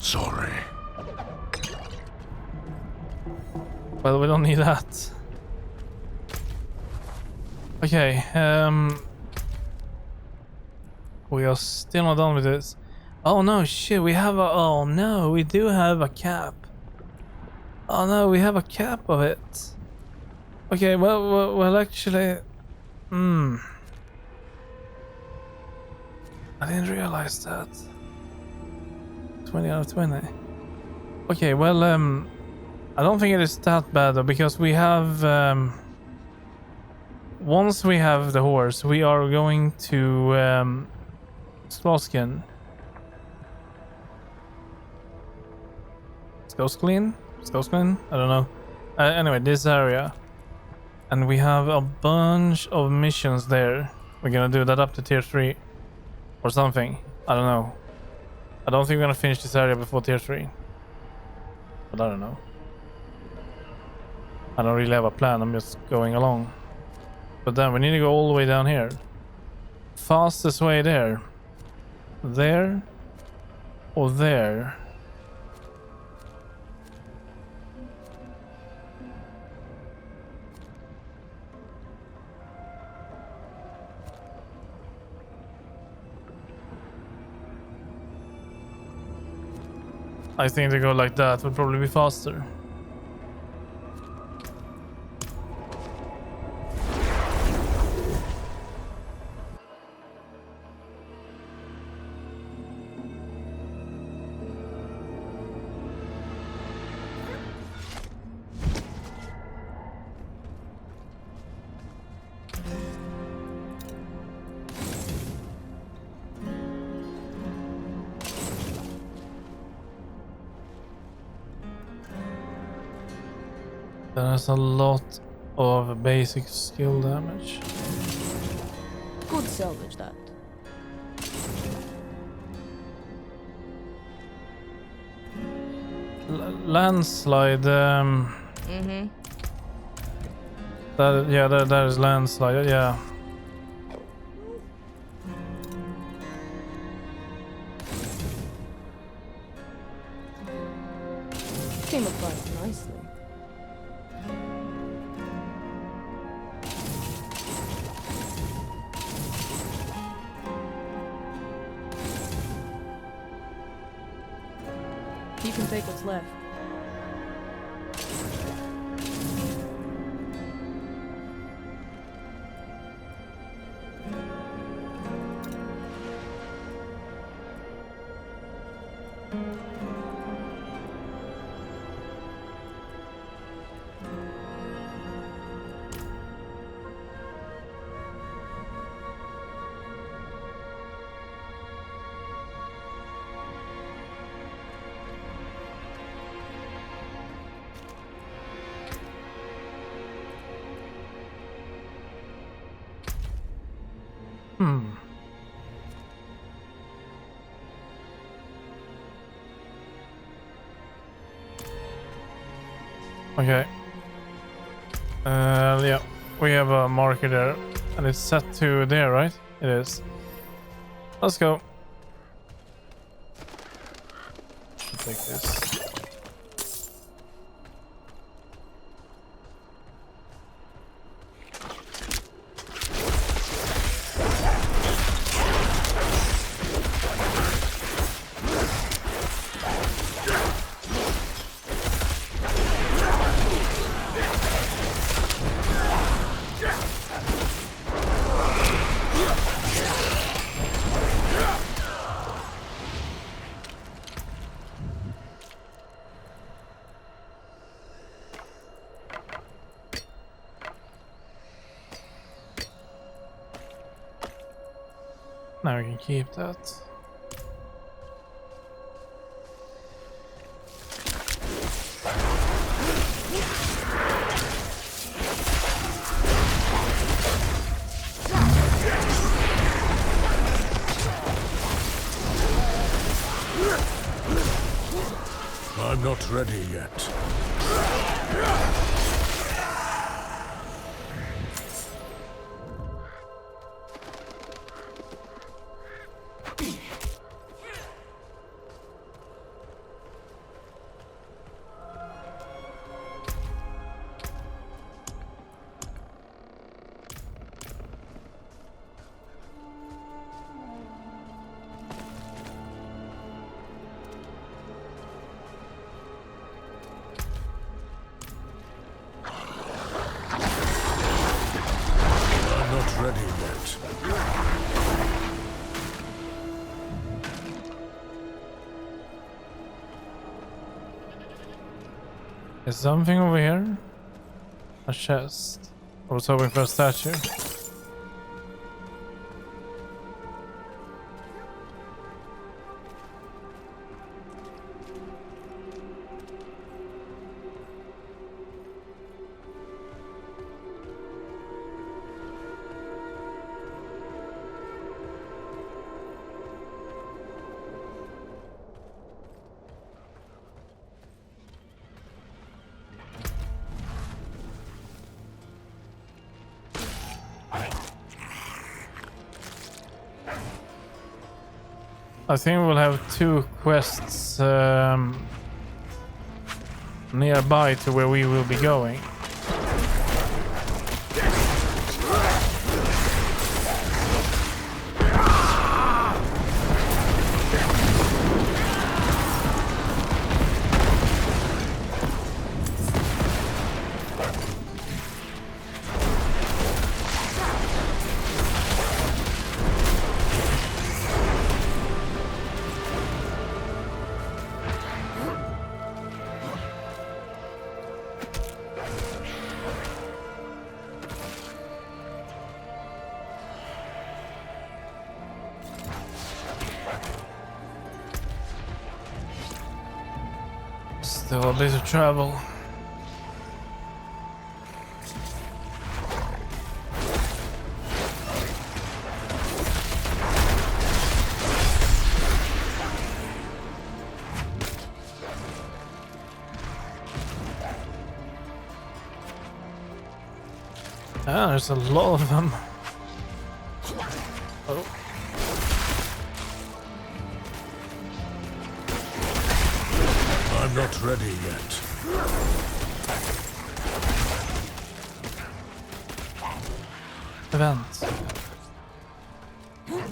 Sorry. Well, we don't need that. Okay, we are still not done with this. Oh no, shit, we have a... Oh no, we do have a cap. Oh no, we have a cap of it. Okay, well actually... I didn't realize that. 20 out of 20. Okay, well, I don't think it is that bad though, because we have... once we have the horse, we are going to... Sloskin. Skosklin? Skosklin? I don't know. Anyway, this area. And we have a bunch of missions there. We're gonna do that up to tier 3. Or something. I don't know. I don't think we're gonna finish this area before tier 3. But I don't know. I don't really have a plan, I'm just going along. But then we need to go all the way down here. Fastest way there. There. Or there. I think to go like that would probably be faster. There's a lot of basic skill damage. Could salvage that. Landslide. That, yeah, that is landslide. Yeah. Came apart nicely. You can take what's left. Okay. Yeah, we have a marker there, and it's set to there, right? It is. Let's go. Take this. Now we can keep that. I'm not ready yet. yet. Is something over here? A chest. I was hoping for a statue. I think we'll have 2 quests nearby to where we will be going. Still a bit to travel. Ah, there's a lot of them. Oh. I'm not ready yet. Events.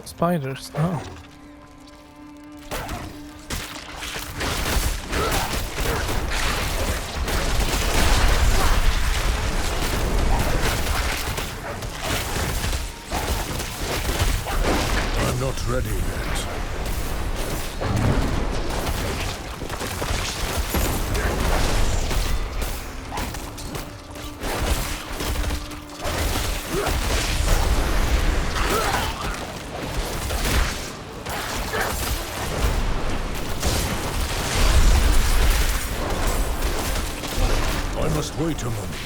Spiders. Oh. I'm not ready yet. I must wait a moment.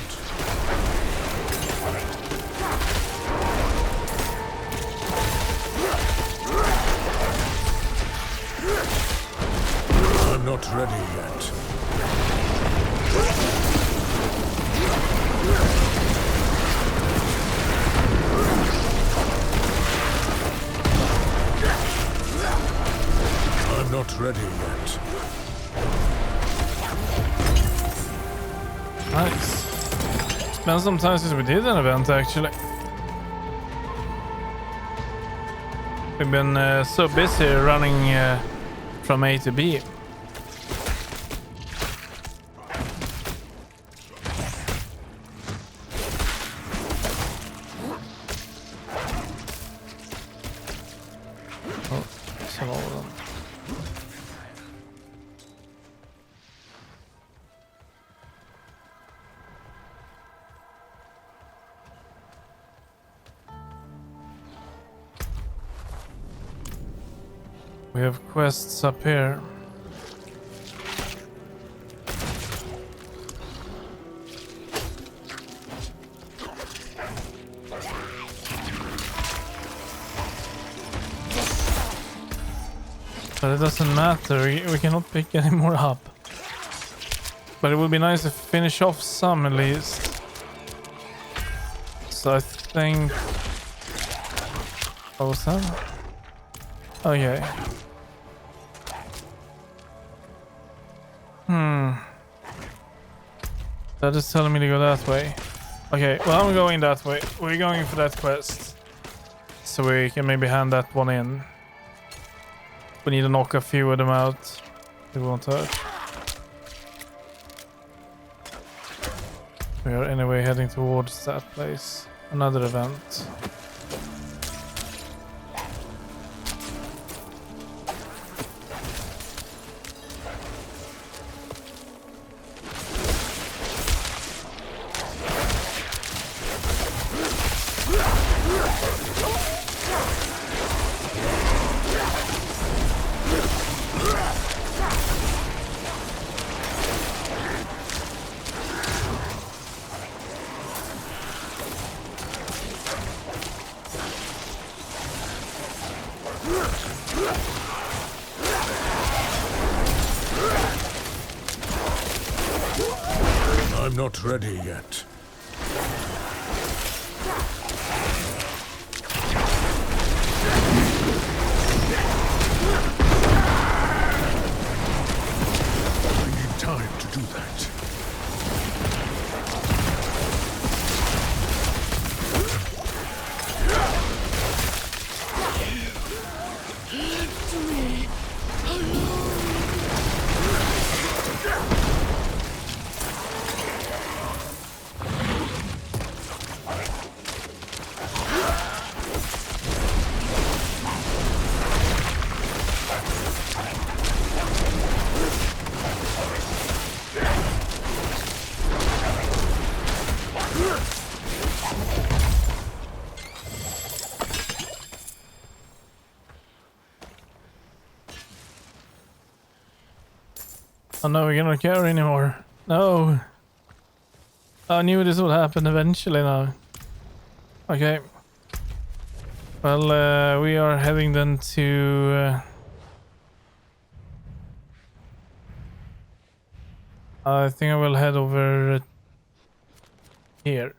I'm not ready yet. I'm not ready yet. Nice. It's been some time since we did an event actually. We've been so busy running from A to B. Oh, some of them. We have quests up here. But it doesn't matter, we cannot pick any more up. But it would be nice to finish off some at least. So I think... What was that? Okay. That is telling me to go that way. Okay, well I'm going that way. We're going for that quest. So we can maybe hand that one in. We need to knock a few of them out. It won't hurt. We are anyway heading towards that place. Another event. I'm not ready yet. I need time to do that. Oh no, we cannot carry anymore. No. I knew this would happen eventually now. Okay. Well, we are heading then to... I think I will head over here.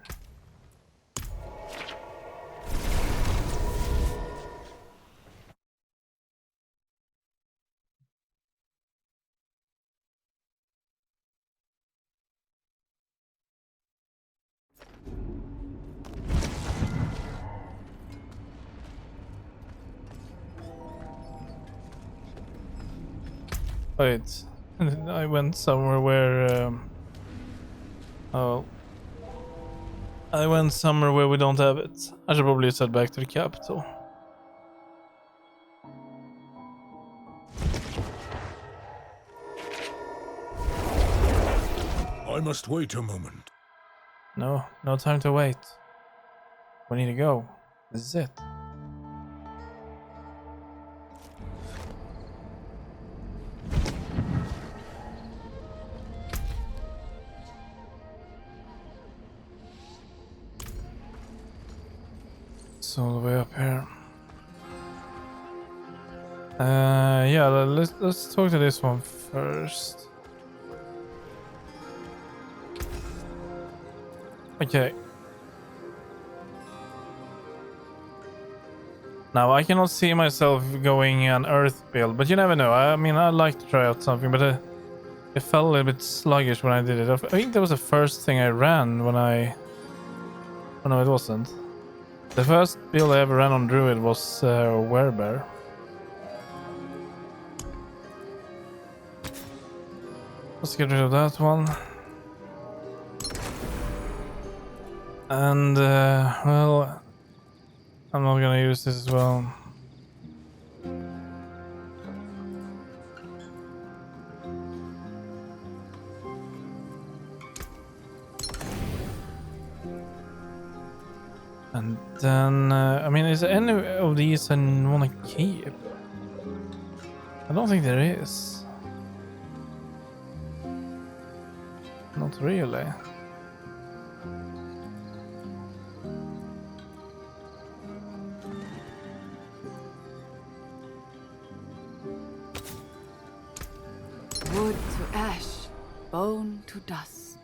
Wait, I went somewhere where... oh. I went somewhere where we don't have it. I should probably head back to the capital. I must wait a moment. No, no time to wait. We need to go. This is it. It's all the way up here. Yeah, let's talk to this one first. Okay. Now I cannot see myself going an earth build, but you never know. I mean, I'd like to try out something, but it felt a little bit sluggish when I did it. I think that was the first thing I ran when I... Oh no, it wasn't. The first build I ever ran on Druid was Werebear. Let's get rid of that one. And, well, I'm not gonna use this as well. And then, I mean, is there any of these I want to keep? I don't think there is. Not really. Wood to ash, bone to dust.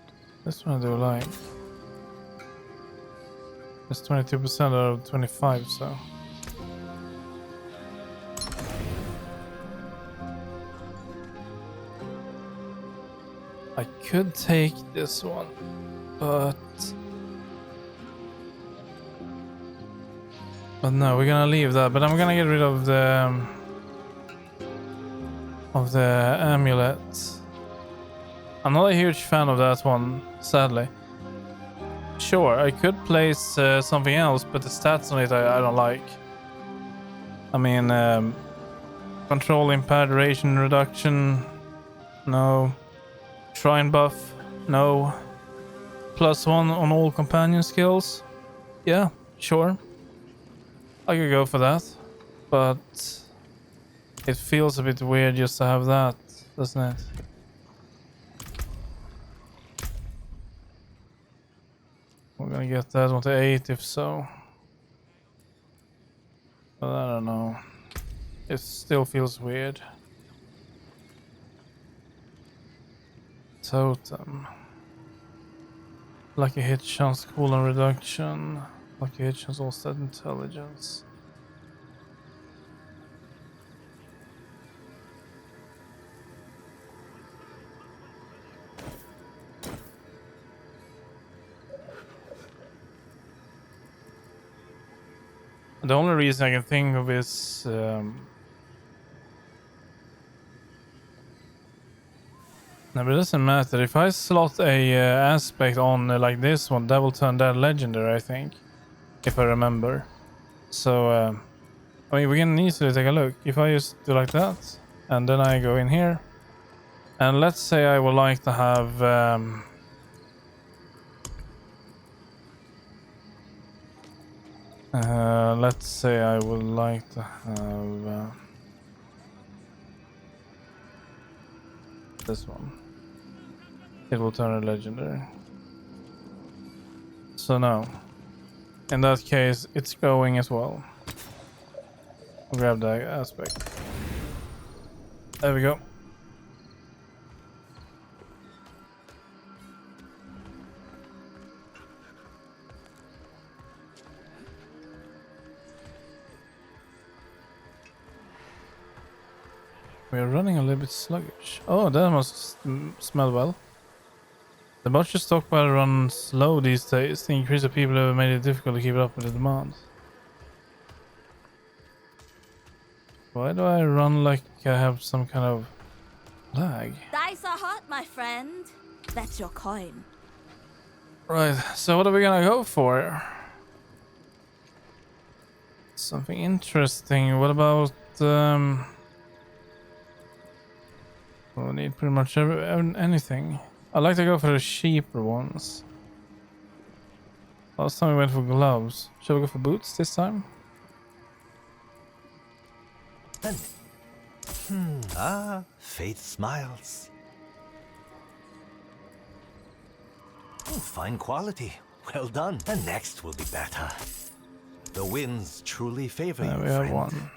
This one I do like. It's 22% out of 25, so. I could take this one, but no, we're gonna leave that. But I'm gonna get rid of the amulet. I'm not a huge fan of that one, sadly. Sure, I could place something else, but the stats on it I don't like. I mean, control impaired duration reduction, no. Shrine buff, no. +1 on all companion skills, yeah, sure. I could go for that, but it feels a bit weird just to have that, doesn't it? We're gonna get that one to 8 if so. But I don't know. It still feels weird. Totem. Lucky hit chance cooldown reduction. Lucky hit chance all stat intelligence. The only reason I can think of is no, but it doesn't matter. If I slot a aspect on like this one, that will turn that legendary, I think, if I remember. So, I mean, we can easily take a look. If I just do like that, and then I go in here, and let's say I would like to have let's say I would like to have this one. It will turn a legendary. So now, in that case, it's going as well. Grab that aspect. There we go. We're running a little bit sluggish. Oh, that must smell well. The butcher stockpile runs slow these days. The increase of people have made it difficult to keep up with the demand. Why do I run like I have some kind of lag? Dice are hot, my friend. That's your coin. Right, so what are we gonna go for? Something interesting. What about we need pretty much anything. I like to go for the cheaper ones. Last time we went for gloves. Shall we go for boots this time? Fate smiles. Oh, fine quality. Well done. The next will be better. The winds truly favor you, We have friend. one.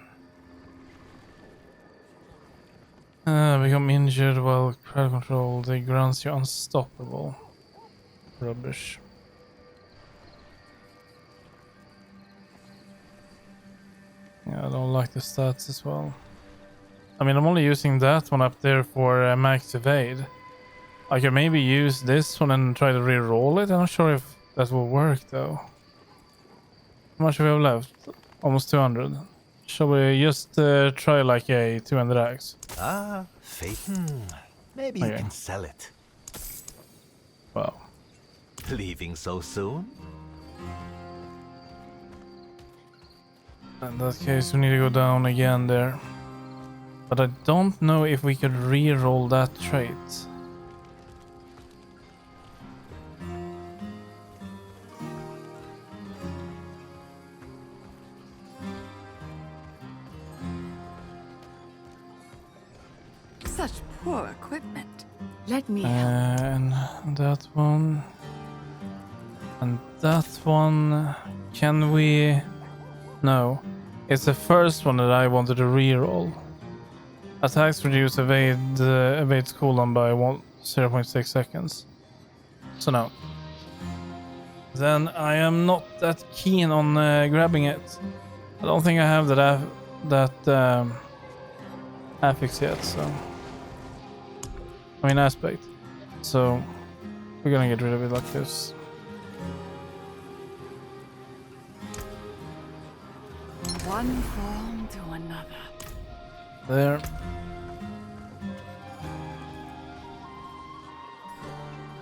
Become injured while crowd control. They grants you unstoppable. Rubbish. Yeah, I don't like the stats as well. I mean, I'm only using that one up there for max evade. I can maybe use this one and try to re-roll it. I'm not sure if that will work though. How much do we have left? Almost 200. Shall we just try like a 200x? Fate. Maybe you Okay. can sell it. Wow. Leaving so soon? In that case, we need to go down again there. But I don't know if we could re-roll that trait. Such poor equipment. Let me help. And that one. And that one. Can we... No. It's the first one that I wanted to re-roll. Attacks reduce evade's cooldown by 0.6 seconds. So no. Then I am not that keen on grabbing it. I don't think I have that affix yet, so... I mean aspect. So we're gonna get rid of it like this. One form to another. There.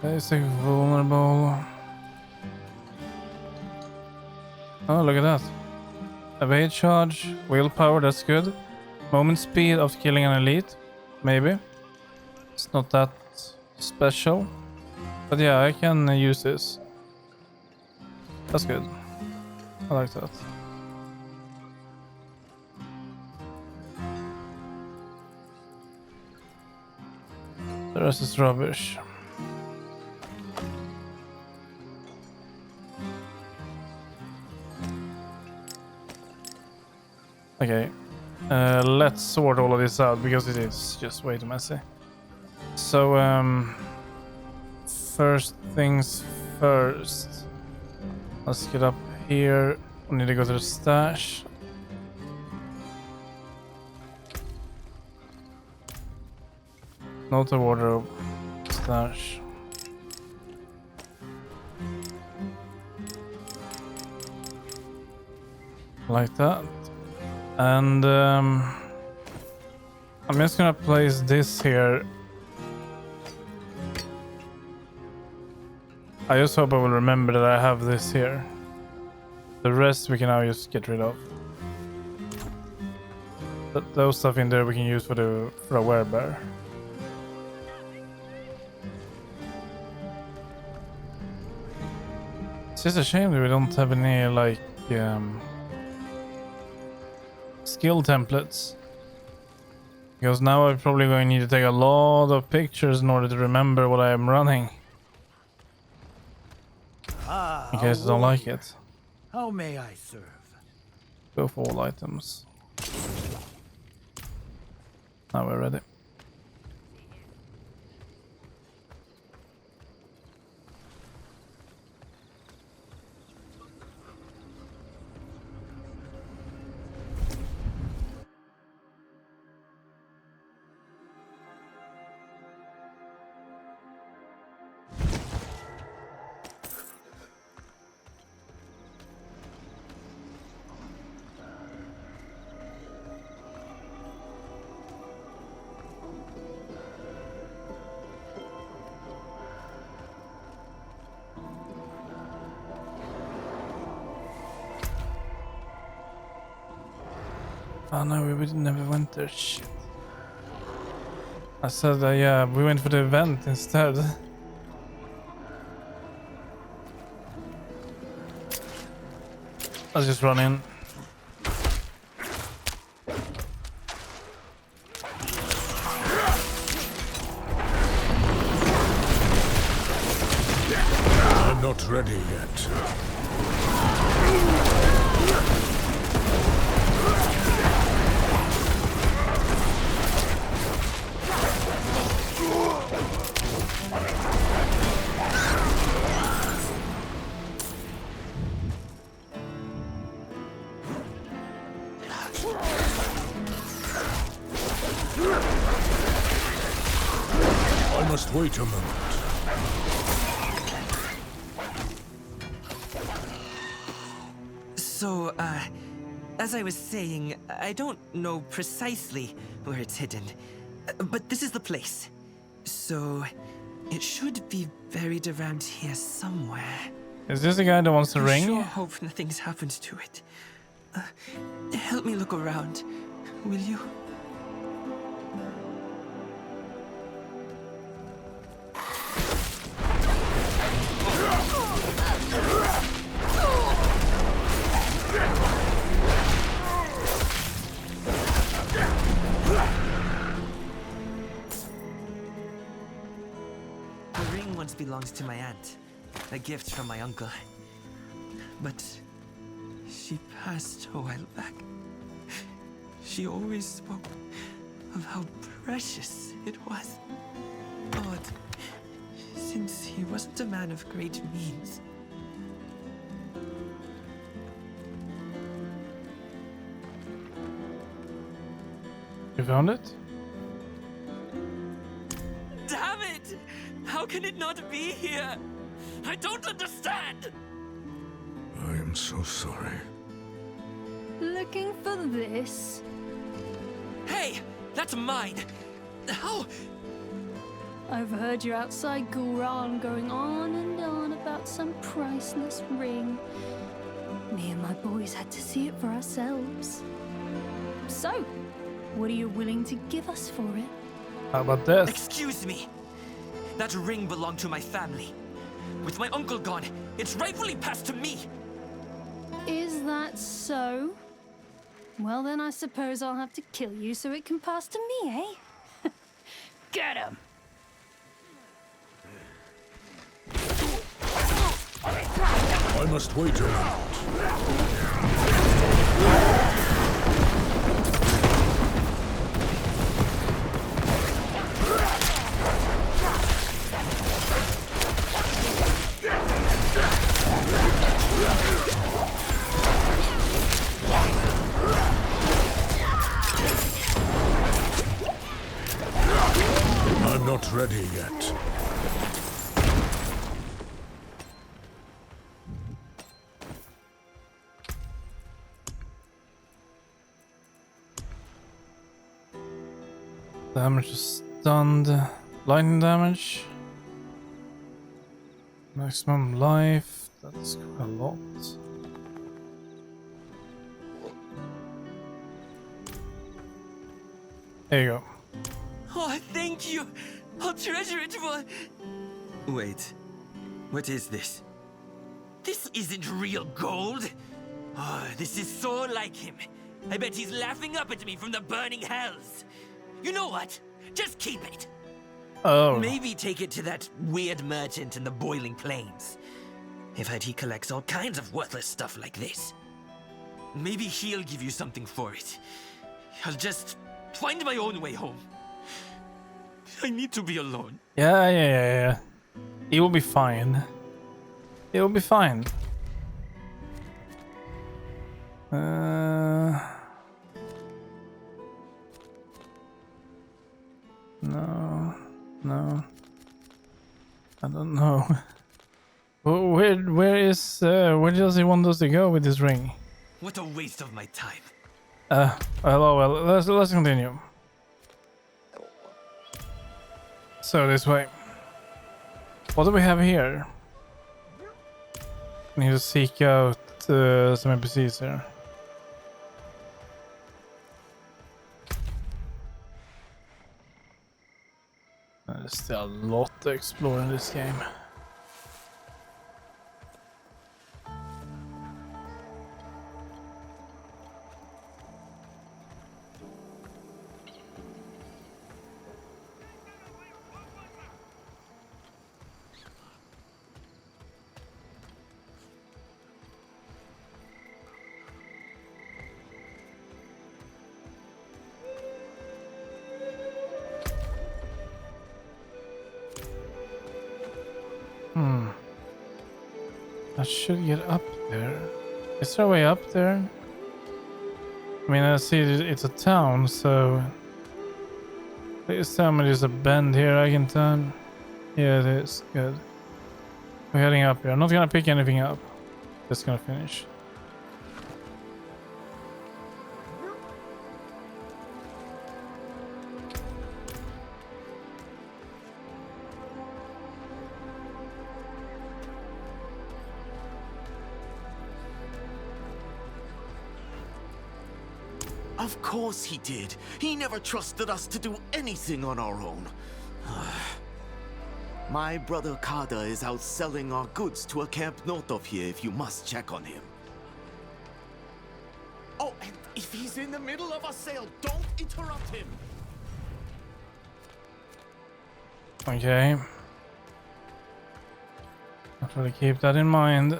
Basic vulnerable. Oh, look at that. Evade charge, willpower, that's good. Moment speed after killing an elite, maybe. It's not that special. But yeah, I can use this. That's good. I like that. The rest is rubbish. Okay. Let's sort all of this out because it is just way too messy. So, first things first. Let's get up here. We need to go to the stash. Not the wardrobe. Stash. Like that. And I'm just gonna place this here. I just hope I will remember that I have this here. The rest we can now just get rid of. Those stuff in there we can use for a werebear. It's just a shame that we don't have any like skill templates. Because now I'm probably going to need to take a lot of pictures in order to remember what I am running. In case I don't like it. How may I serve? Go for all items. Now we're ready. Oh no, we never went there. Shit. I said yeah, we went for the event instead. Let's just run in. I'm not ready yet. I must wait a moment. So, as I was saying, I don't know precisely where it's hidden, but this is the place. So, it should be buried around here somewhere. Is this the guy that wants the I ring? sure hope nothing's happened to it. Help me look around, will you? The ring once belonged to my aunt, a gift from my uncle. But she passed a while back. She always spoke of how precious it was. But since he wasn't a man of great means, You found it? damn it! How can it not be here? I don't understand! I am so sorry. Looking for this? Hey, that's mine! How? I've heard you outside Gulran going on and on about some priceless ring. Me and my boys had to see it for ourselves. So, what are you willing to give us for it? How about this? Excuse me! That ring belonged to my family. With my uncle gone, it's rightfully passed to me! Is that so? Well then I suppose I'll have to kill you so it can pass to me, eh? Get him! I must wait a moment. ready yet. Damage is stunned. Lightning damage. Maximum life. That's quite a lot. There you go. Oh, thank you. I'll treasure it for... Wait. What is this? This isn't real gold. Oh, this is so like him. I bet he's laughing up at me from the burning hells. You know what? Just keep it. Oh. Maybe take it to that weird merchant in the Boiling Plains. I've heard he collects all kinds of worthless stuff like this. Maybe he'll give you something for it. I'll just find my own way home. I need to be alone. Yeah. It will be fine. It will be fine. No. I don't know. Where does he want us to go with this ring? What a waste of my time. Well, let's continue. So this way. What do we have here? We need to seek out some NPCs here. There's still a lot to explore in this game. I should get up there. Is there a way up there? I mean, I see it's a town, so... Please tell me there's a bend here I can turn. Yeah, it is. Good. We're heading up here. I'm not gonna pick anything up. Just gonna finish. Of course he did. He never trusted us to do anything on our own. My brother Kada is out selling our goods to a camp north of here if you must check on him. Oh, and if he's in the middle of a sale, don't interrupt him. Okay. I'll try to keep that in mind.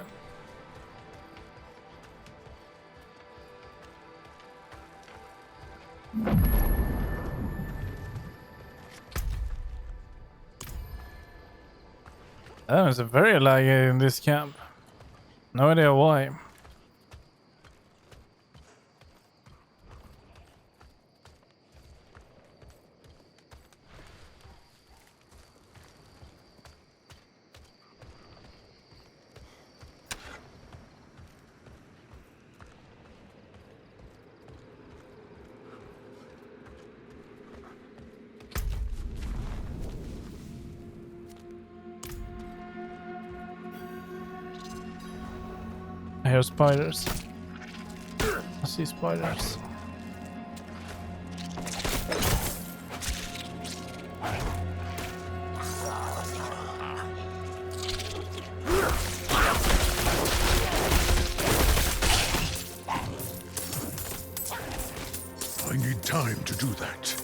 Oh, it's a very laggy in this camp. No idea why. I hear spiders. I see spiders. I need time to do that.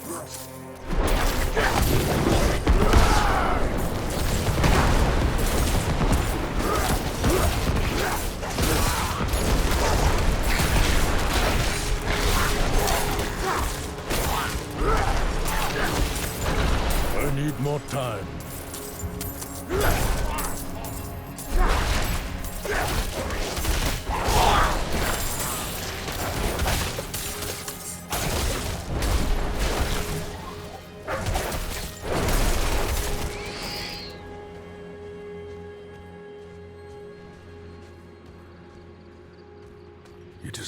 I need more time.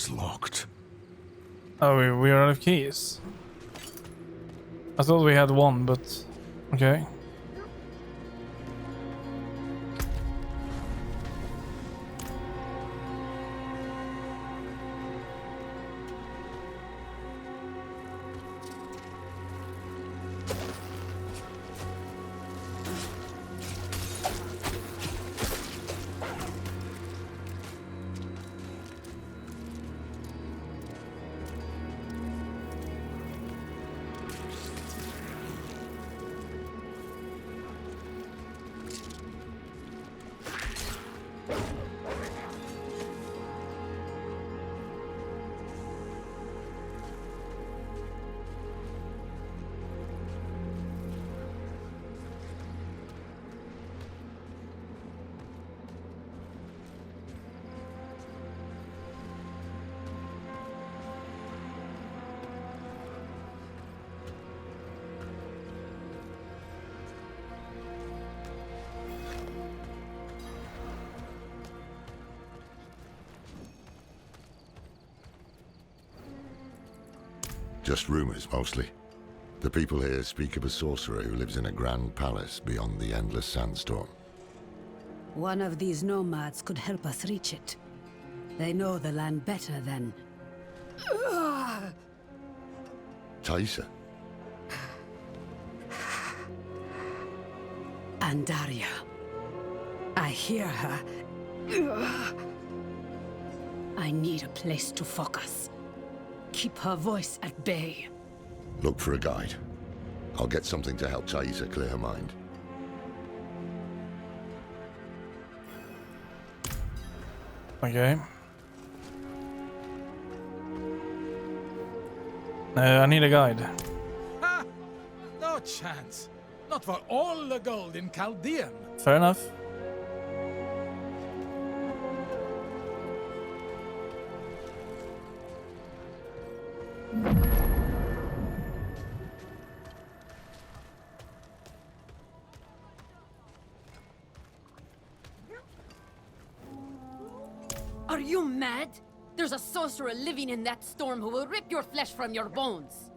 is locked. Oh, we are out of keys. I thought we had one, but okay. Just rumors, mostly. The people here speak of a sorcerer who lives in a grand palace beyond the endless sandstorm. One of these nomads could help us reach it. They know the land better than... Taisa? Andaria. I hear her. I need a place to focus. Keep her voice at bay. Look for a guide. I'll get something to help Taisa clear her mind. Okay. I need a guide. Ha! No chance. Not for all the gold in Chaldean. Fair enough. Are you mad? There's a sorcerer living in that storm who will rip your flesh from your bones.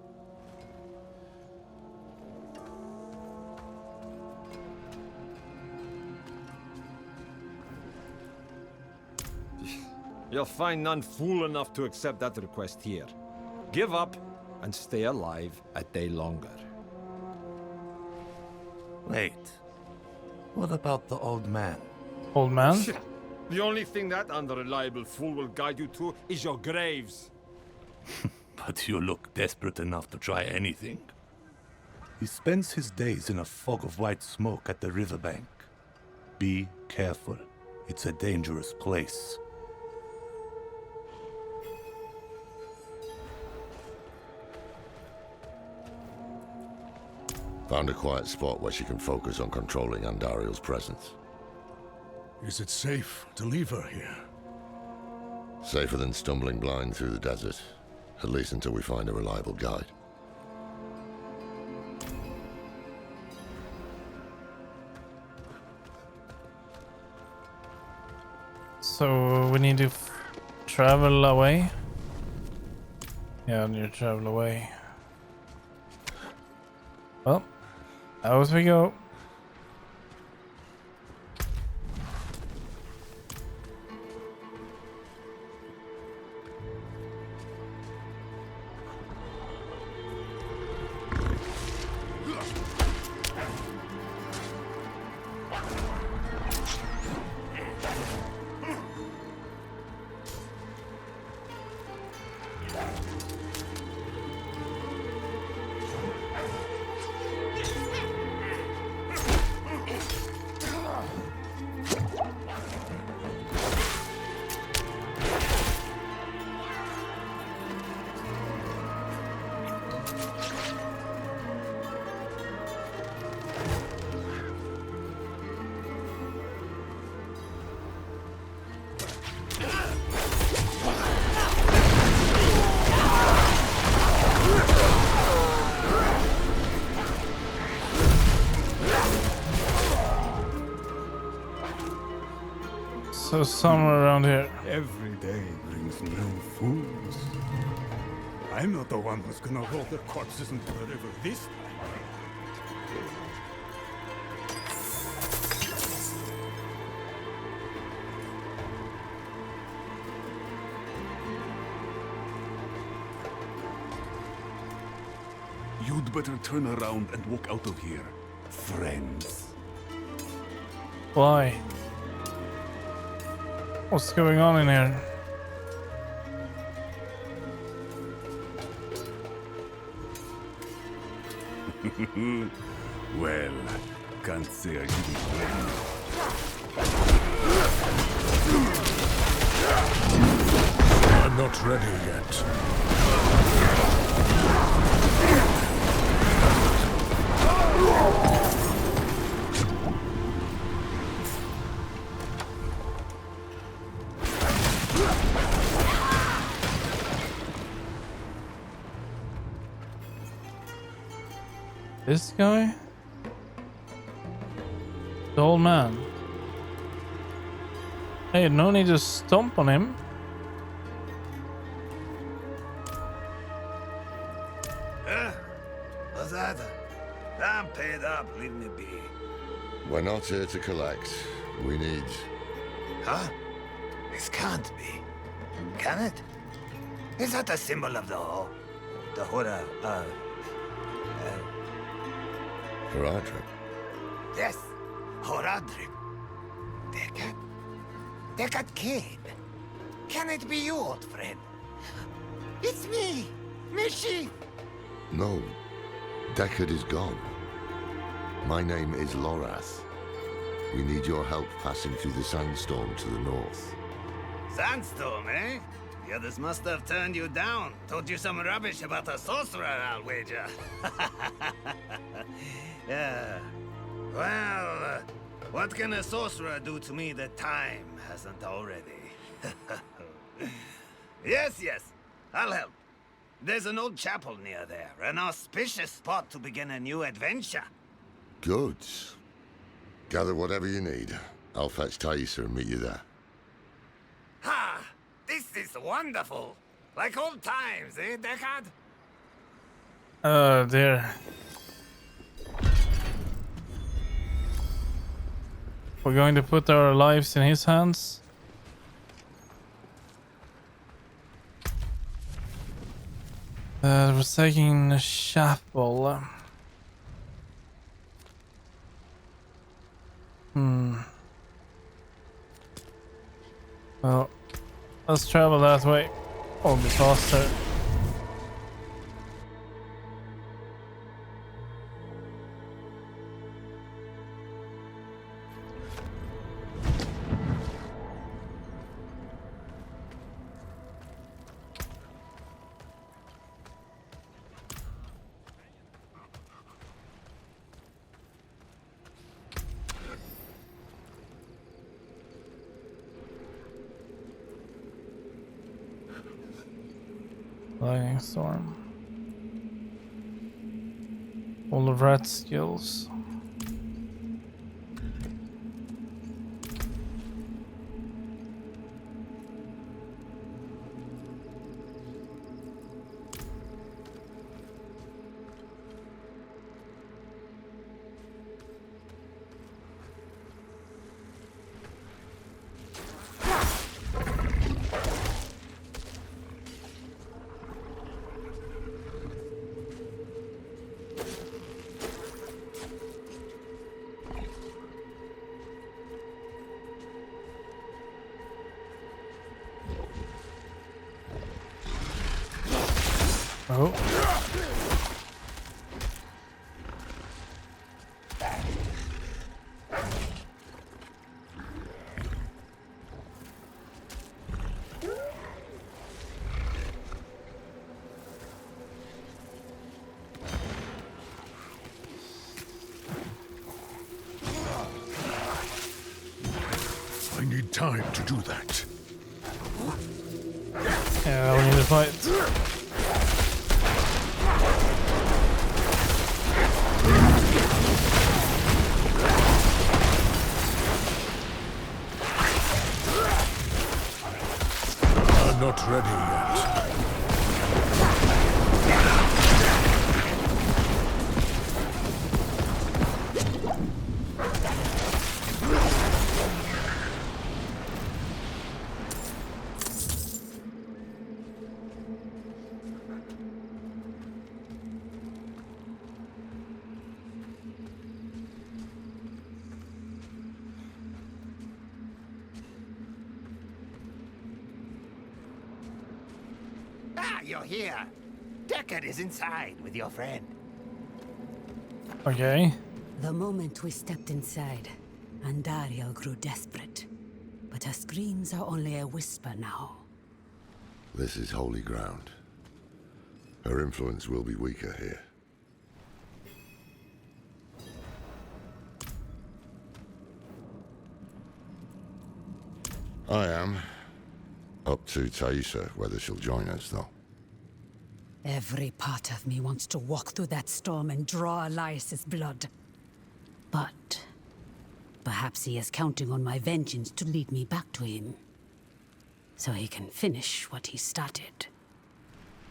You'll find none fool enough to accept that request here. Give up and stay alive a day longer. Wait. What about the old man? Old man? The only thing that unreliable fool will guide you to is your graves. But you look desperate enough to try anything. He spends his days in a fog of white smoke at the riverbank. Be careful. It's a dangerous place. Found a quiet spot where she can focus on controlling Andariel's presence. Is it safe to leave her here? Safer than stumbling blind through the desert. At least until we find a reliable guide. So we need to travel away? Yeah, I need to travel away. Well, out we go. So somewhere around here. Every day Halflings no fools. I'm not the one who's gonna roll the corpses into the river this time. You'd better turn around and walk out of here, friends. Why? What's going on in here? Well, can't say I didn't warn you. I'm not ready yet. This guy? The old man. Hey, no need to stomp on him. What's that? I'm paid up, leave me be. We're not here to collect. We need... Huh? This can't be. Can it? Is that a symbol of the Ho? The Hora, Haradrim. yes, Horadrim. Dekat Kane. Can it be you, old friend? It's me, Mishi. No. Deckard is gone. My name is Lorath. We need your help passing through the sandstorm to the north. Sandstorm, eh? The others must have turned you down. Told you some rubbish about a sorcerer, I'll wager. Yeah. Well, what can a sorcerer do to me that time hasn't already? Yes, I'll help. There's an old chapel near there, an auspicious spot to begin a new adventure. Good. Gather whatever you need. I'll fetch Thaisa and meet you there. Ha! This is wonderful. Like old times, eh, Deckard? Oh dear. We're going to put our lives in his hands. We're taking a chapel. Well, let's travel that way. Or be faster. Lightning storm. All of rat skills. Oh. I need time to do that. Yeah, we need to fight. I'm not you're here. Deckard is inside with your friend. Okay. The moment we stepped inside, Andariel grew desperate. But her screams are only a whisper now. This is holy ground. Her influence will be weaker here. I am. Up to Taissa, whether she'll join us, though. Every part of me wants to walk through that storm and draw Elias's blood. But perhaps he is counting on my vengeance to lead me back to him, so he can finish what he started.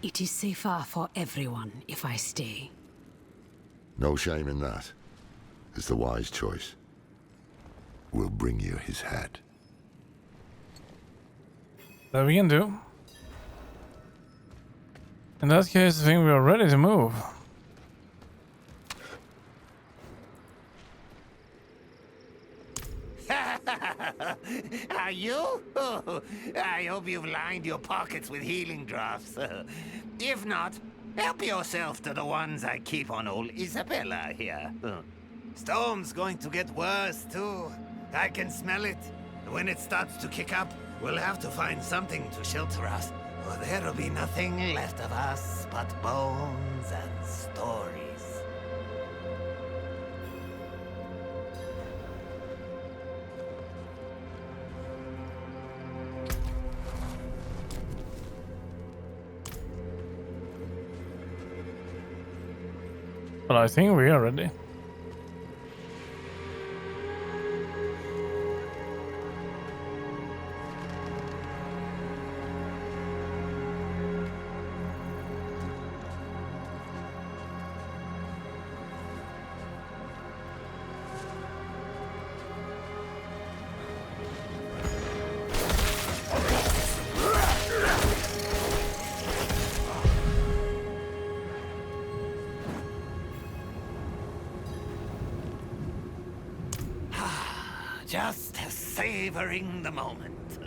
It is safer for everyone if I stay. No shame in that. It's the wise choice. We'll bring you his head. That we can do. In that case, I think we are ready to move. Are you? Oh, I hope you've lined your pockets with healing draughts. If not, help yourself to the ones I keep on old Isabella here. Storm's going to get worse, too. I can smell it. When it starts to kick up, we'll have to find something to shelter us, or there'll be nothing left of us but bones and stories. But I think we are ready. Just savoring the moment.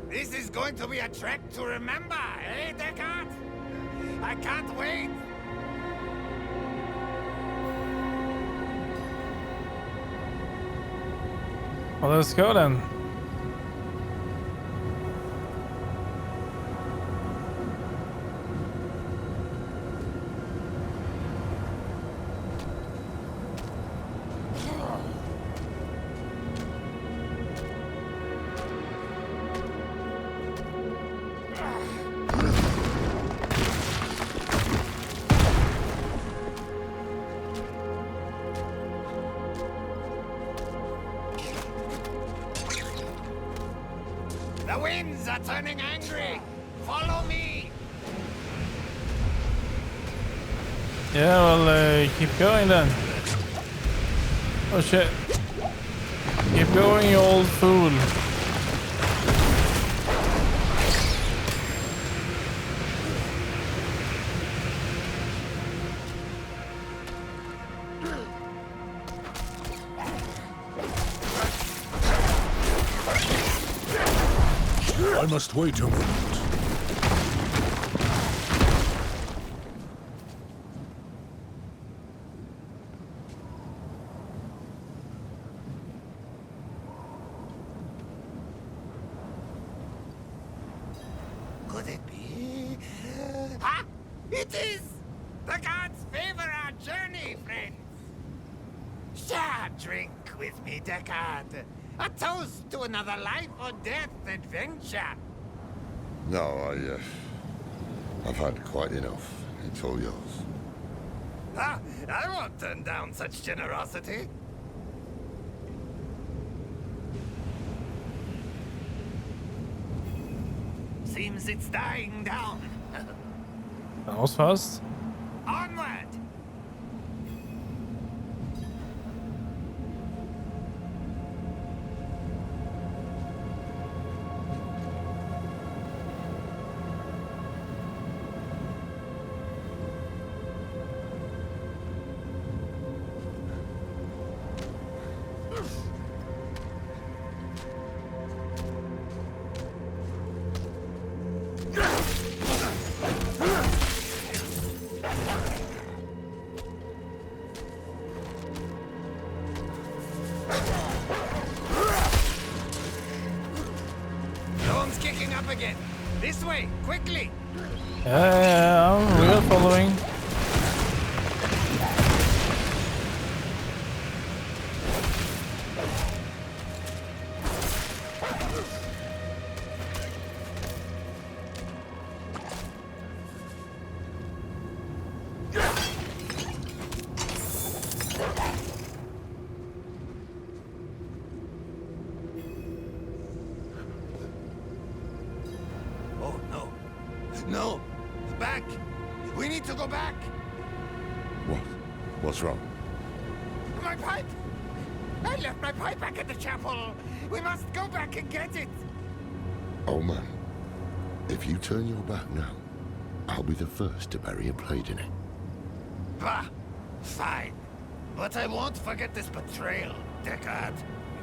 This is going to be a trek to remember, eh, Deckard? I can't wait. Well, let's go then. The winds are turning angry. Follow me. Yeah, well, keep going then. Oh shit. Keep going, you old fool. I must wait a moment. Could it be? Ah! It is! The gods favor our journey, friends! Share a drink with me, Deckard. A toast to another life or death adventure. No, I've had quite enough. It's all yours. Ah, I won't turn down such generosity. Seems it's dying down. That was fast. Onward! This way, quickly! Yeah, we are following. Oh, no. No! Back! We need to go back! What? What's wrong? My pipe! I left my pipe back at the chapel! We must go back and get it! Oh man, if you turn your back now, I'll be the first to bury a blade in it. Bah! Fine. But I won't forget this betrayal, Deckard.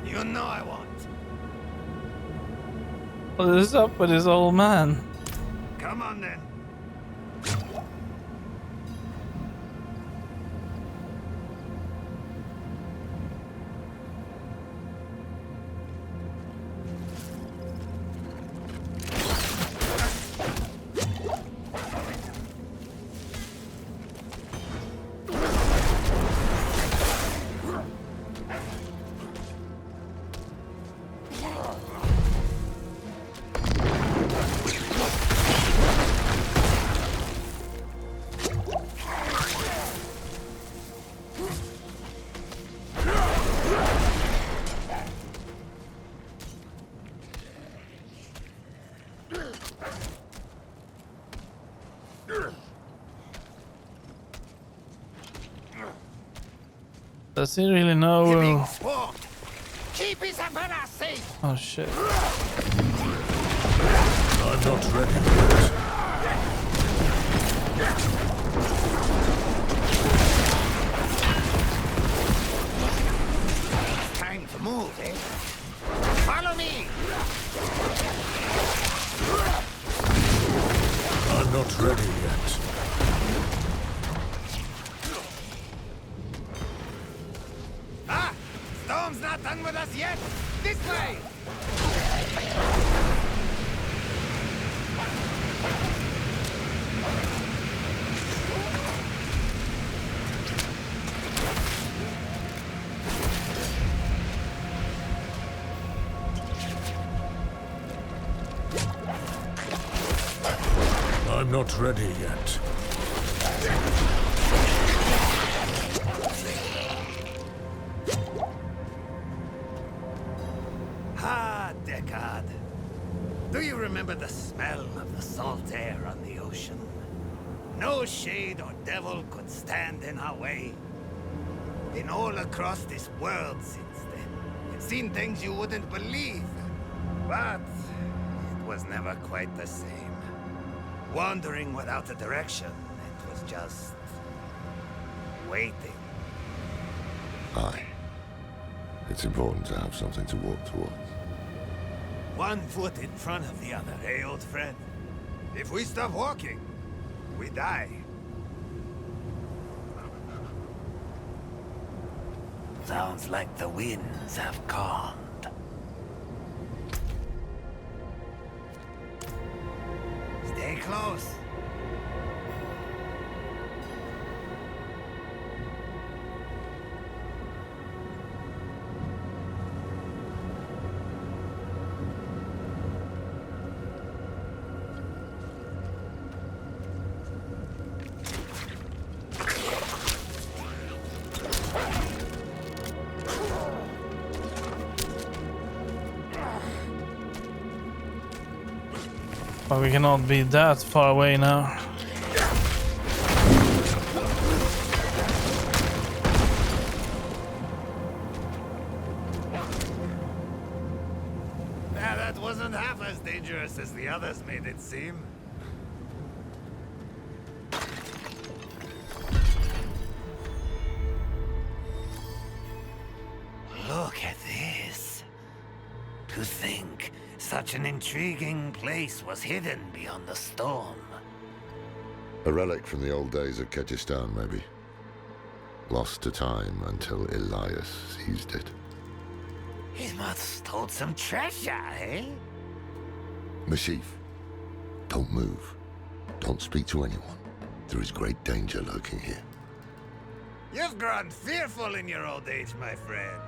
You know I won't. What is up with this old man? Come on then. Does he really know? Keep Isabella safe. Oh shit. I'm not ready yet. Time to move, eh? Follow me. I'm not ready yet. Ah! Storm's not done with us yet! This way! I'm not ready yet. Ah, Deckard. Do you remember the smell of the salt air on the ocean? No shade or devil could stand in our way. Been all across this world since then. Seen things you wouldn't believe. But it was never quite the same. Wandering without a direction, it was just waiting. Aye. It's important to have something to walk towards. One foot in front of the other, eh, old friend? If we stop walking, we die. Sounds like the winds have calmed. Stay close. But we cannot be that far away now. That wasn't half as dangerous as the others made it seem. Look at this. To think such an intriguing place was hidden beyond the storm. A relic from the old days of Kyrgyzstan, maybe. Lost to time until Elias seized it. He must hold some treasure, eh? Mashif. Don't move. Don't speak to anyone. There is great danger lurking here. You've grown fearful in your old age, my friend.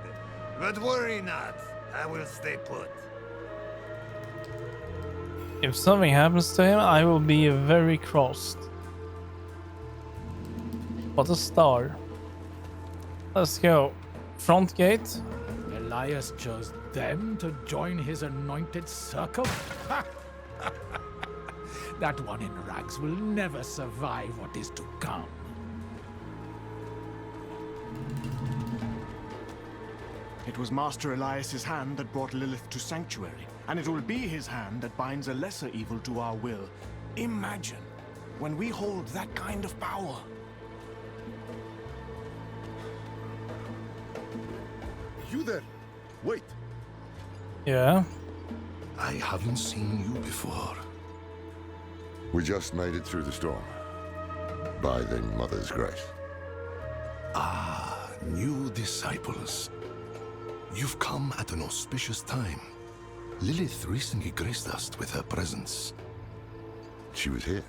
But worry not. I will stay put. If something happens to him, I will be very crossed. What a star. Let's go. Front gate. Elias chose them to join his anointed circle? That one in rags will never survive what is to come. It was Master Elias's hand that brought Lilith to Sanctuary, and it will be his hand that binds a lesser evil to our will. Imagine when we hold that kind of power. You there? Wait. Yeah. I haven't seen you before. We just made it through the storm. By the Mother's grace. Ah, new disciples. You've come at an auspicious time. Lilith recently graced us with her presence. She was here.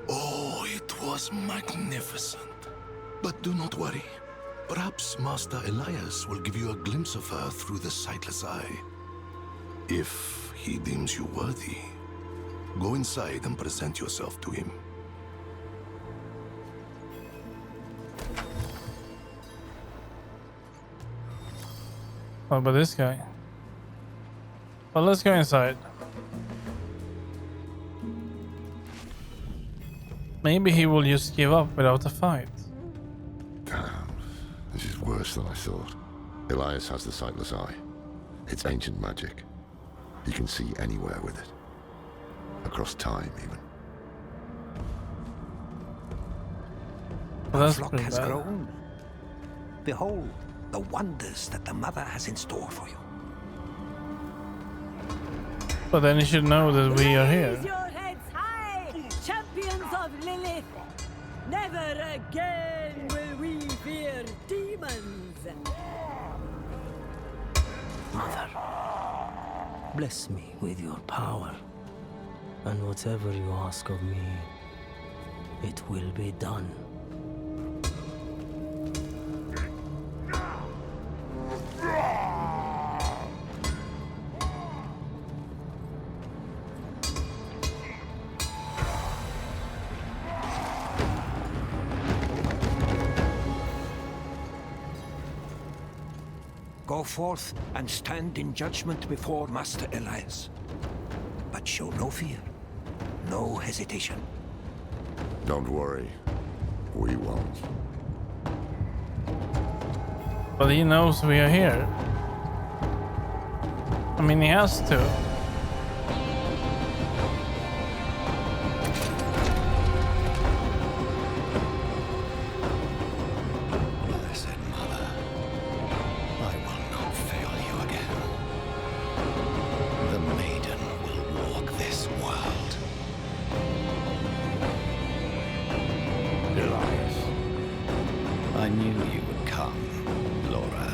Oh, it was magnificent. But do not worry. Perhaps Master Elias will give you a glimpse of her through the sightless eye. If he deems you worthy, go inside and present yourself to him. What about this guy? Well, let's go inside. Maybe he will just give up without a fight. Damn, this is worse than I thought. Elias has the sightless eye. It's ancient magic. He can see anywhere with it. Across time, even. Well, Our that's flock pretty has bad. grown. Behold the wonders that the Mother has in store for you. But then you should know that we are here. Raise your heads high, champions of Lilith. Never again will we fear demons. Mother, bless me with your power, and whatever you ask of me, it will be done. Go forth and stand in judgment before Master Elias. But show no fear, no hesitation. Don't worry. We won't. But he knows we are here. I mean, he has to. Blessed Mother, I will not fail you again. The maiden will walk this world. Elias, I knew you would come, Laura.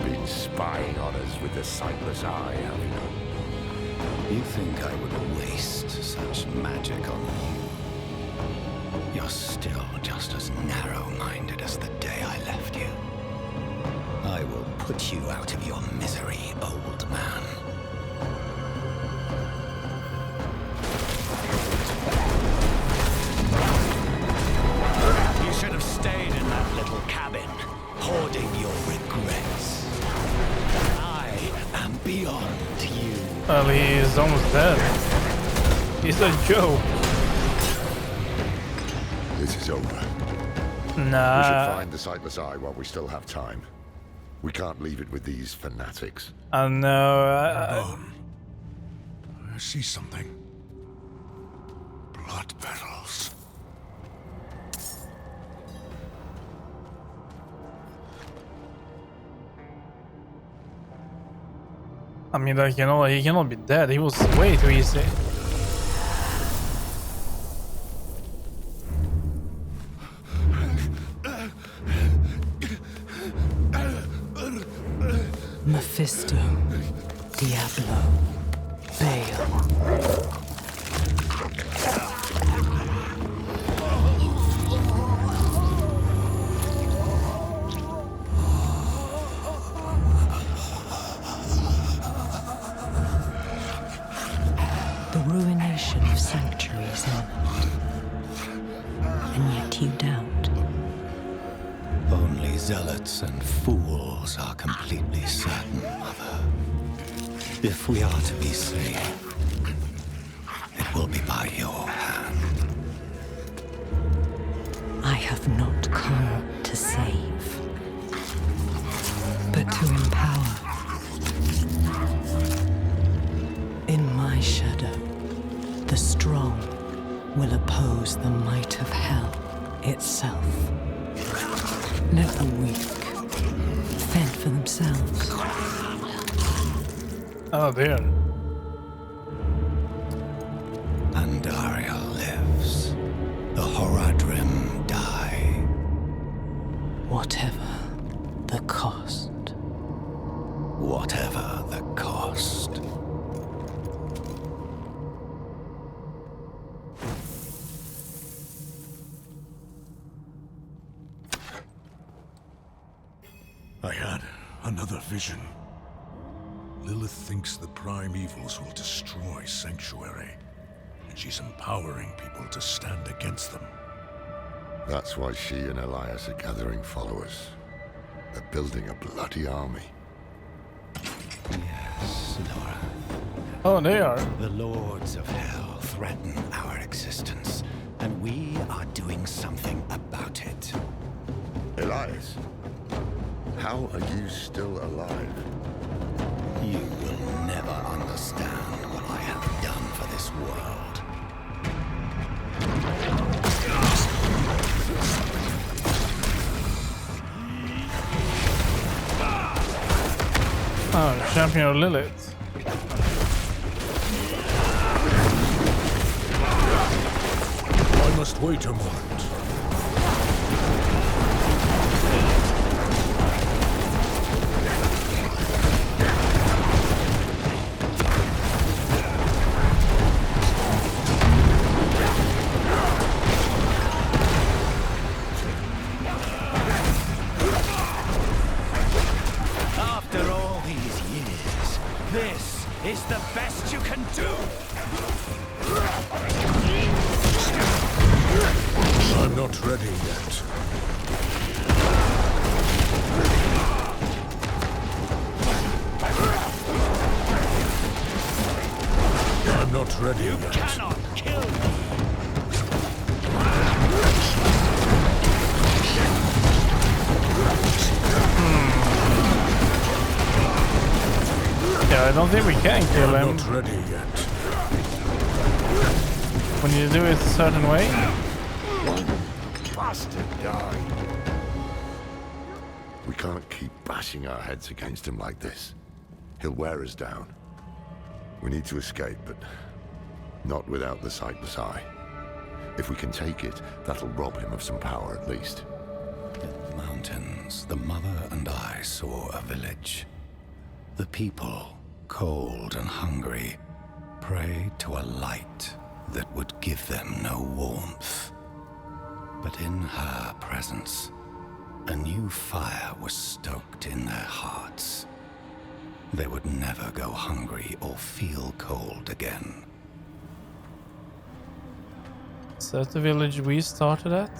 Been spying on us with the sightless eye, have you? You think I would waste such magic on you? You're still just as narrow-minded as the day I left you. I will put you out of your misery, old man. You should have stayed in that little cabin, hoarding your regrets. I am beyond you. Well, he is almost dead. He's a joke. This is over. Nah. We should find the sightless eye while we still have time. We can't leave it with these fanatics. I know. I see something. Blood petals. I mean, like, you know, he cannot be dead. He was way too easy. Mephisto, Diablo, Baal. The ruination of sanctuaries imminent. And yet you doubt. Only zealots and fools are completely certain, Mother. If we are to be saved, it will be by your hand. I have not come to save, but to empower. In my shadow, the strong will oppose the might of hell itself. Let the weak fend for themselves. Oh dear. Pandaria lives. The Horadrim die. Whatever the cost. Whatever the cost. I had another vision. Lilith thinks the prime evils will destroy Sanctuary, and she's empowering people to stand against them. That's why she and Elias are gathering followers. They're building a bloody army. Yes, Laura. Oh, they are. The Lords of Hell threaten our existence, and we are doing something about it. Elias, how are you still alive? You will never understand what I have done for this world. Oh, Champion of Lilith. I must wait a moment. After all these years, this is the best you can do! I'm not ready yet. I'm not ready yet. You cannot kill me! Yeah, I don't think we can kill him. I'm not ready yet. When you do it a certain way. Bastard died. We can't keep bashing our heads against him like this. He'll wear us down. We need to escape, but not without the Sightless Eye. If we can take it, that'll rob him of some power at least. In the mountains, the mother and I saw a village. The people, cold and hungry, prayed to a light that would give them no warmth. But in her presence, a new fire was stoked in their hearts. They would never go hungry or feel cold again. Is that the village we started at?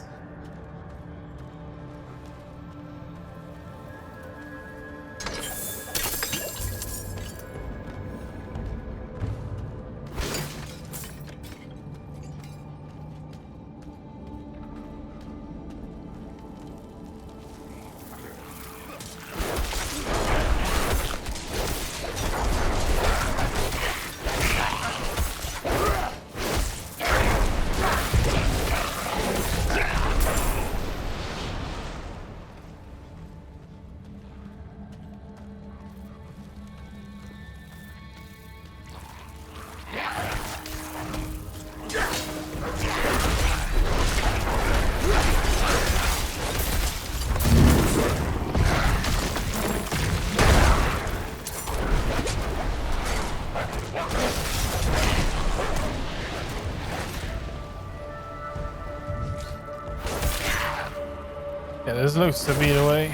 Yeah, this looks to be the way.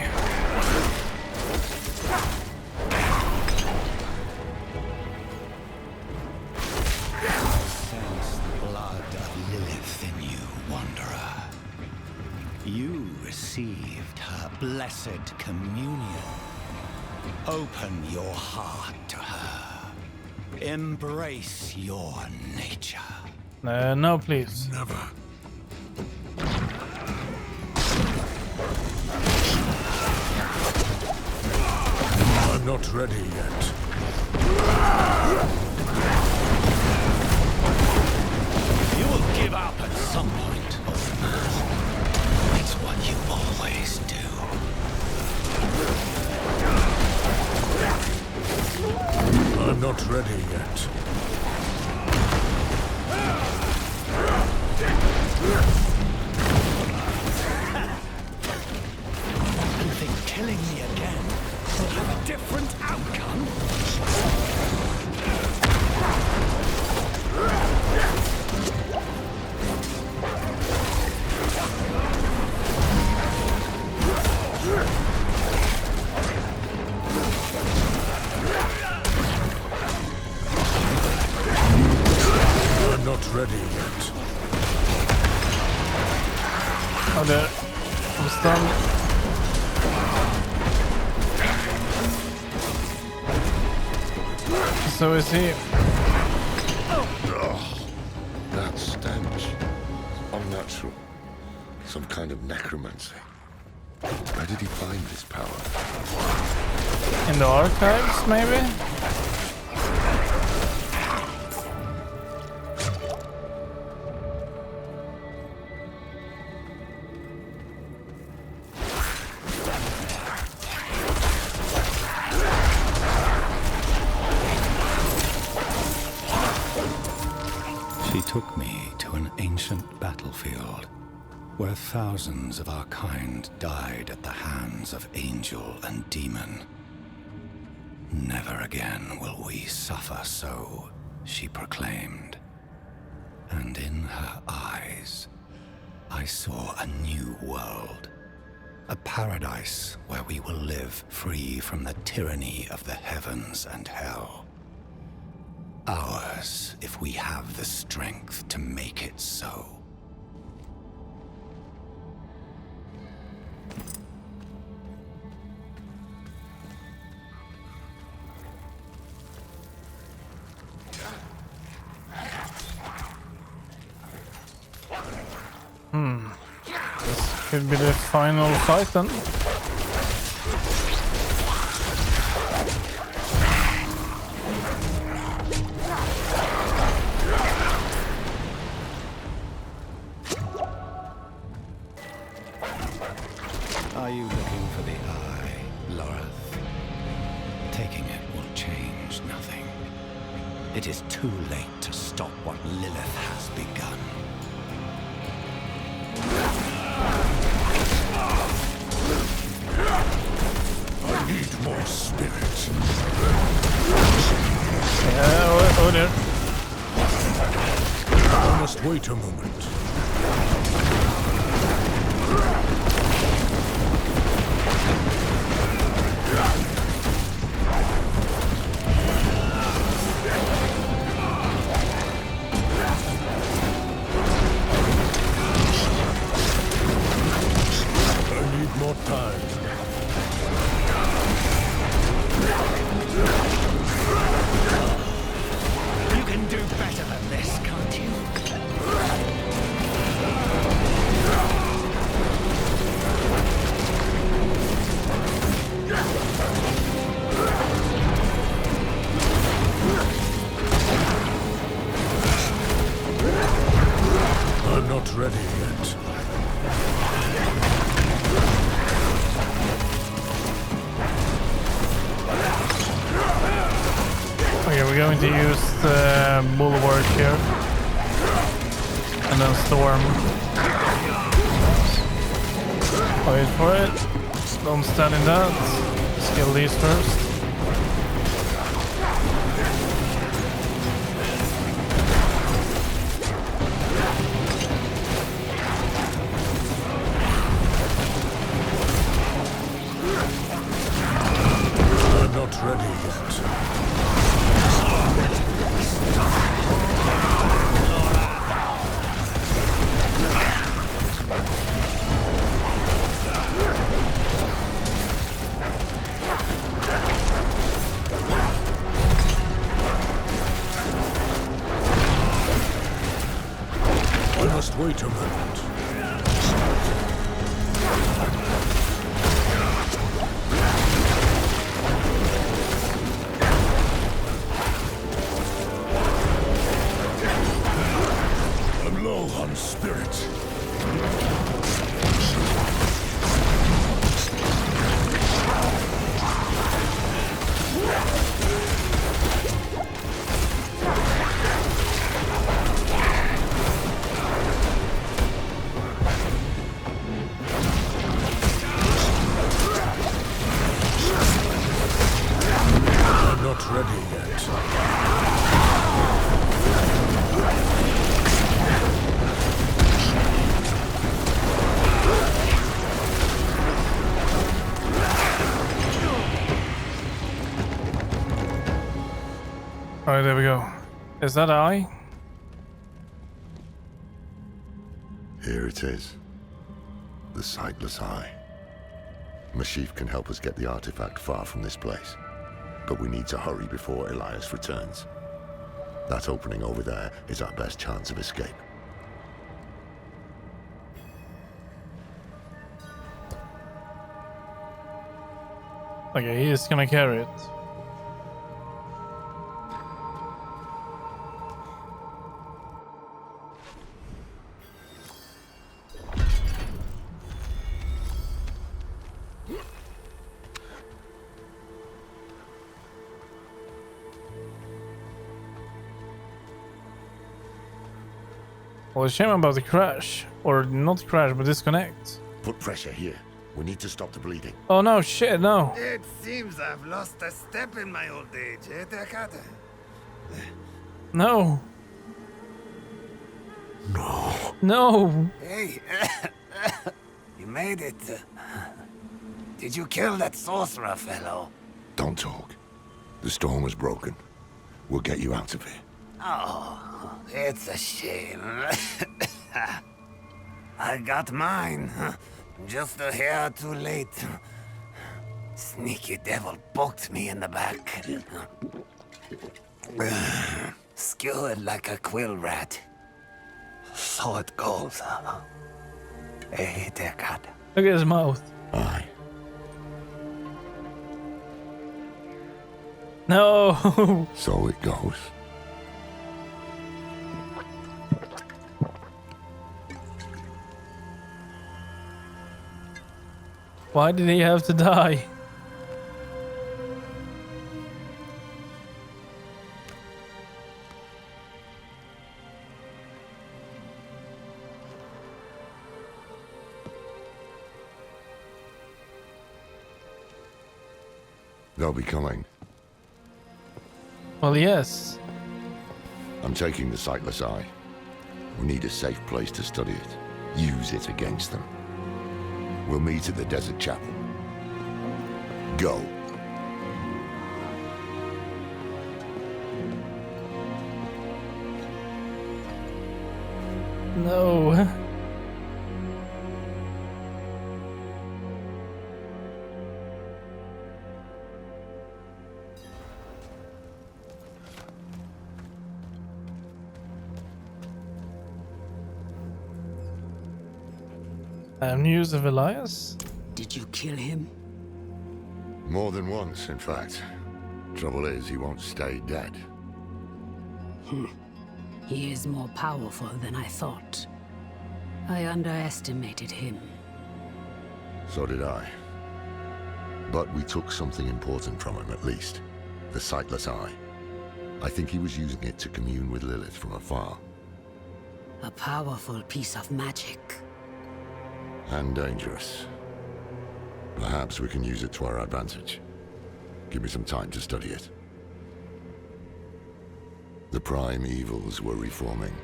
Sense the blood of Lilith in you, Wanderer. You received her blessed communion. Open your heart to her. Embrace your nature. No, please. Never. I'm not ready yet. You will give up at some point, old man. It's what you always do. I'm not ready yet. You think killing me again will have a different outcome? I'm not ready yet. Oh, there. I'm stunned. So is he. That stench. Unnatural. Some kind of necromancy. Where did he find this power? In the archives, maybe? She took me to an ancient battlefield where thousands of our kind died at the hands of angel and demon. Never again will we suffer so, she proclaimed. And in her eyes, I saw a new world. A paradise where we will live free from the tyranny of the heavens and hell. Ours, if we have the strength to make it so. This could be the final fight then. Are you looking for the eye, Loreth? Taking it will change nothing. It is too late to stop what Lilith has begun. I need more spirit. Oh there. I must wait a moment. I need more time. You can do better than this, can't you? I'm not ready yet. Okay, we're going to use the bulwark here. And then storm. Wait for it. Don't stand in that. Let's kill these first. I'm low on spirit. I'm not ready yet. Alright, there we go. Is that eye? Here it is. The Sightless Eye. Mashif can help us get the artifact far from this place. But we need to hurry before Elias returns. That opening over there is our best chance of escape. Okay, he is gonna carry it. Well, it's a shame about the crash. Or not crash, but disconnect. Put pressure here. We need to stop the bleeding. Oh no, shit, no. It seems I've lost a step in my old age, eh, Takata? No. No. No. Hey, you made it. Did you kill that sorcerer fellow? Don't talk. The storm was broken. We'll get you out of here. Oh, it's a shame. I got mine. Just a hair too late. Sneaky devil poked me in the back. Skewered like a quill rat. So it goes. Hey, Deckard. Look at his mouth. Aye. No. So it goes. Why did he have to die? They'll be coming. Well, yes. I'm taking the Sightless Eye. We need a safe place to study it. Use it against them. We'll meet at the Desert Chapel. Go. No. News of Elias? Did you kill him? More than once, in fact. Trouble is, he won't stay dead. He is more powerful than I thought. I underestimated him. So did I. But we took something important from him, at least. The Sightless Eye. I think he was using it to commune with Lilith from afar. A powerful piece of magic. And dangerous. Perhaps we can use it to our advantage. Give me some time to study it. The prime evils were reforming.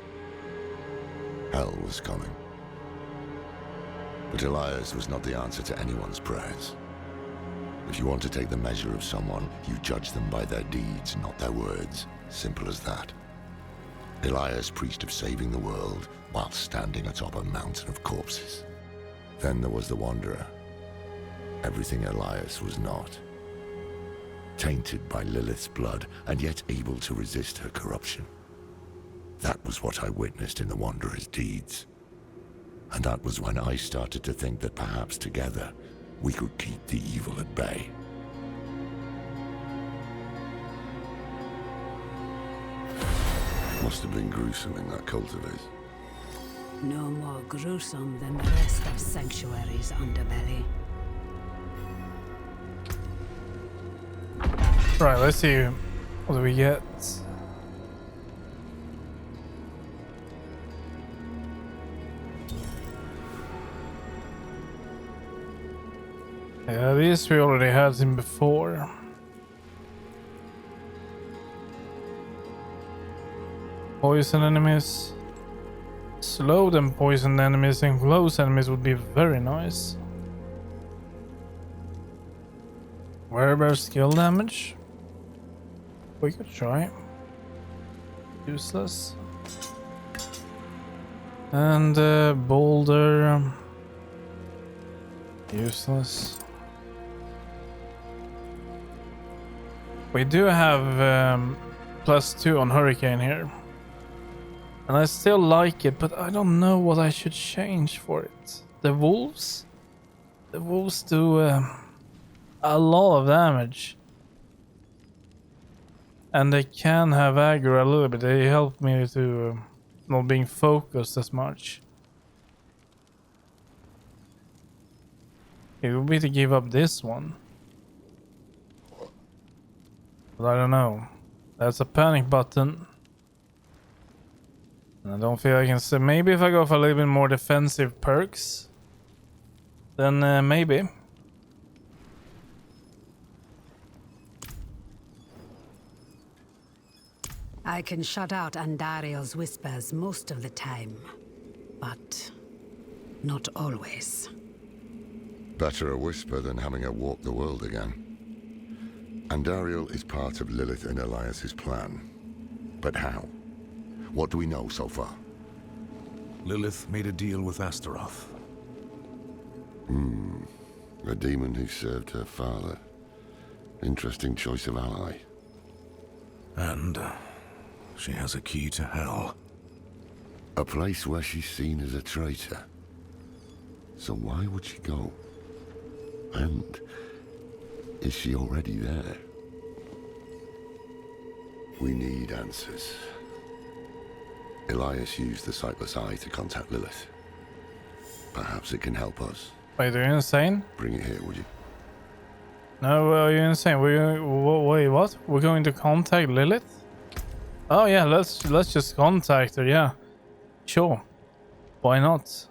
Hell was coming. But Elias was not the answer to anyone's prayers. If you want to take the measure of someone, you judge them by their deeds, not their words. Simple as that. Elias preached of saving the world while standing atop a mountain of corpses. Then there was the Wanderer. Everything Elias was not. Tainted by Lilith's blood, and yet able to resist her corruption. That was what I witnessed in the Wanderer's deeds. And that was when I started to think that perhaps together we could keep the evil at bay. Must have been gruesome in that cult of his. No more gruesome than the rest of Sanctuary's underbelly. Right, let's see. What do we get? Yeah, this we already had him before. Poison enemies. Slow them poison enemies and close enemies would be very nice. Werebear skill damage. We could try. Useless. And boulder. Useless. We do have +2 on Hurricane here. And I still like it, but I don't know what I should change for it. The wolves? The wolves do a lot of damage. And they can have aggro a little bit. They help me to not being focused as much. It would be to give up this one. But I don't know. That's a panic button. And I don't feel I can say. Maybe if I go for a little bit more defensive perks, then maybe. I can shut out Andariel's whispers most of the time, but not always. Better a whisper than having her walk the world again. Andariel is part of Lilith and Elias's plan. But how? What do we know so far? Lilith made a deal with Astaroth. A demon who served her father. Interesting choice of ally. And she has a key to hell. A place where she's seen as a traitor. So why would she go? And is she already there? We need answers. Elias used the Sightless Eye to contact Lilith. Perhaps it can help us. Wait, are you insane? Bring it here, would you? No, are you insane? Wait, what? We're going to contact Lilith? Oh yeah, let's just contact her. Yeah, sure. Why not?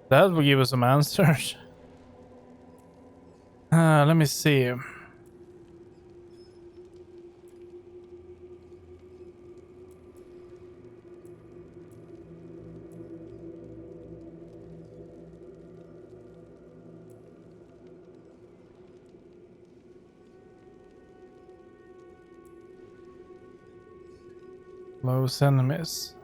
That will give us some answers. Let me see. Close enemies.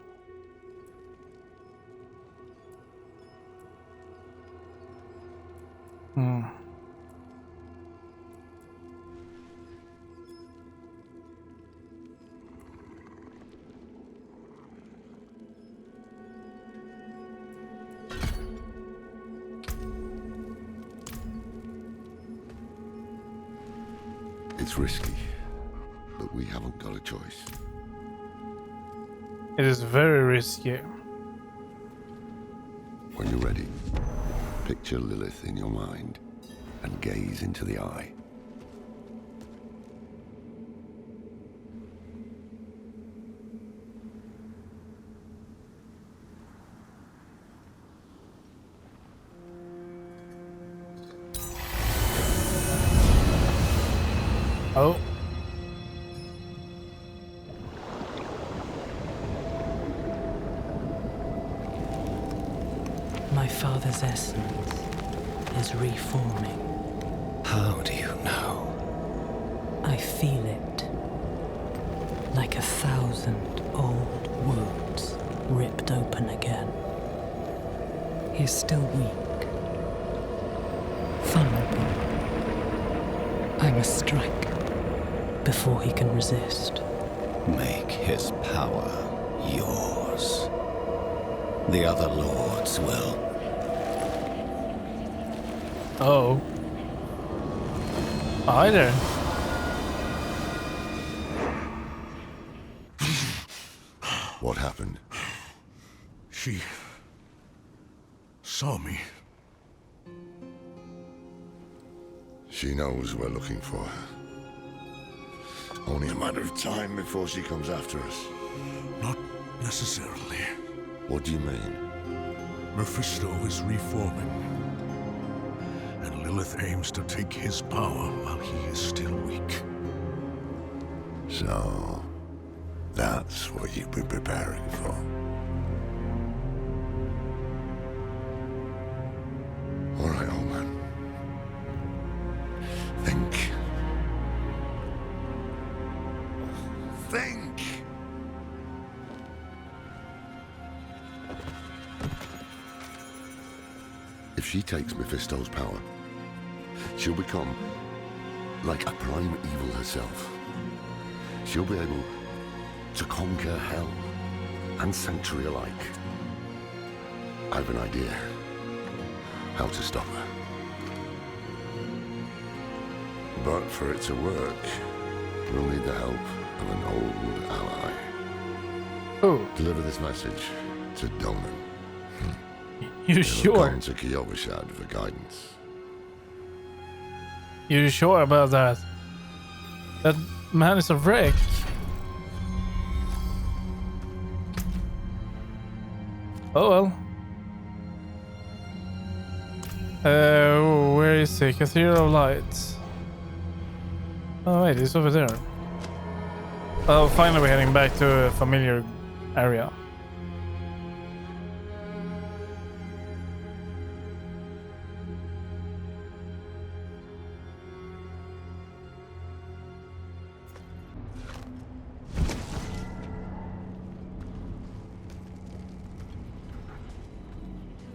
It's risky, but we haven't got a choice. It is very risky. When you're ready, picture Lilith in your mind and gaze into the eye. Oh. My father's essence is reforming. How do you know? I feel it. Like 1,000 old wounds ripped open again. He's still weak. Vulnerable. I must strike before he can resist. Make his power yours. The other lords will. Oh. Hi there. What happened? She saw me. She knows we're looking for her. Only a matter of time before she comes after us. Not necessarily. What do you mean? Mephisto is reforming. And Lilith aims to take his power while he is still weak. So, that's what you've been preparing for. All right, old man. Think. Think! If she takes Mephisto's power, she'll become like a prime evil herself. She'll be able to conquer hell and sanctuary alike. I have an idea how to stop her. But for it to work, we'll need the help of an old ally. Oh. Deliver this message to Donan. You sure? Come to Kiyoshad for guidance. You sure about that? That man is a wreck. Oh well. Where is the Cathedral of Lights? Oh wait, it's over there. Oh, finally we're heading back to a familiar area.